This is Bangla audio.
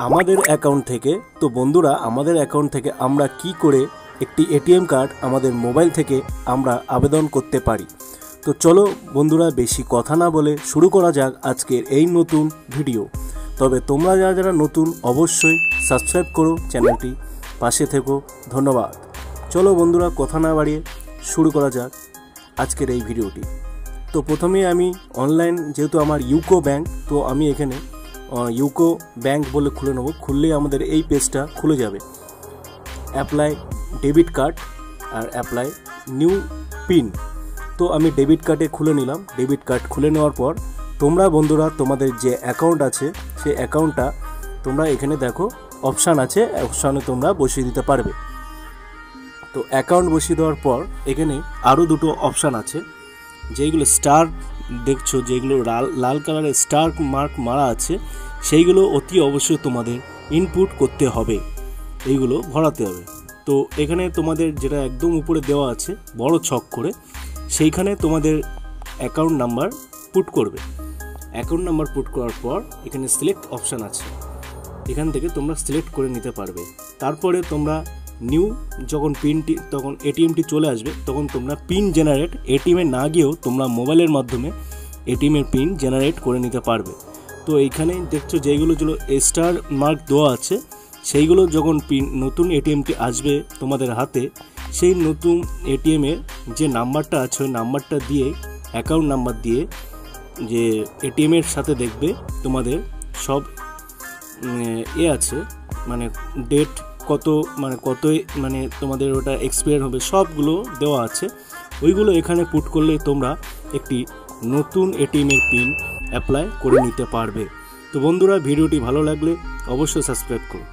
আমাদের অ্যাকাউন্ট থেকে। তো বন্ধুরা, আমাদের অ্যাকাউন্ট থেকে আমরা কি করে একটি এটিএম কার্ড আমাদের মোবাইল থেকে আমরা আবেদন করতে পারি। তো চলো বন্ধুরা, বেশি কথা না বলে শুরু করা যাক আজকের এই নতুন ভিডিও। তবে তোমরা যারা যারা নতুন অবশ্যই সাবস্ক্রাইব করো চ্যানেলটি, পাশে থেকো। ধন্যবাদ। চলো বন্ধুরা, কথা না বাড়িয়ে শুরু করা যাক আজকের এই ভিডিওটি। তো প্রথমে আমি অনলাইন, যেহেতু আমার ইউকো ব্যাংক, তো আমি এখানে ইউকো ব্যাংক বলে খুলে নেব। খুললেই আমাদের এই পেজটা খুলে যাবে। অ্যাপ্লাই ডেবিট কার্ড আর অ্যাপ্লাই নিউ পিন। তো আমি ডেবিট কার্ডে খুলে নিলাম। ডেবিট কার্ড খুলে নেওয়ার পর তোমরা বন্ধুরা তোমাদের যে অ্যাকাউন্ট আছে সেই অ্যাকাউন্টটা তোমরা এখানে দেখো অপশান আছে, অপশানে তোমরা বসিয়ে দিতে পারবে। তো অ্যাকাউন্ট বসিয়ে দেওয়ার পর এখানে আরও দুটো অপশান আছে, যেইগুলো স্টার দেখছো, যেগুলো লাল কালারের স্টার মার্ক মারা আছে, সেইগুলো অতি অবশ্যই তোমাদের ইনপুট করতে হবে, এইগুলো ভরাতে হবে। তো এখানে তোমাদের যেটা একদম উপরে দেওয়া আছে বড় ছক করে, সেইখানে তোমাদের অ্যাকাউন্ট নাম্বার পুট করবে। অ্যাকাউন্ট নাম্বার পুট করার পর এখানে সিলেক্ট অপশান আছে, এখান থেকে তোমরা সিলেক্ট করে নিতে পারবে। তারপরে তোমরা নিউ যখন পিনটি, তখন এটিএমটি চলে আসবে, তখন তোমরা পিন জেনারেট, এটিএমে না গিয়েও তোমরা মোবাইলের মাধ্যমে এটিএমের পিন জেনারেট করে নিতে পারবে। তো এইখানে দেখছো যেগুলো স্টার মার্ক দেওয়া আছে, সেইগুলো যখন পিন নতুন এটিএমটি আসবে তোমাদের হাতে, সেই নতুন এটিএমের যে নাম্বারটা আছে ওই নাম্বারটা দিয়ে, অ্যাকাউন্ট নাম্বার দিয়ে, যে এটিএমের সাথে দেখবে তোমাদের সব আছে, মানে ডেট কত, মানে তোমাদের ওটা এক্সপায়ার হবে, সবগুলো দেওয়া আছে। ওইগুলো এখানে পুট করলে তোমরা একটি নতুন এটিএমের পিন অ্যাপ্লাই করে নিতে পারবে। তো বন্ধুরা, ভিডিওটি ভালো লাগলে অবশ্যই সাবস্ক্রাইব করো।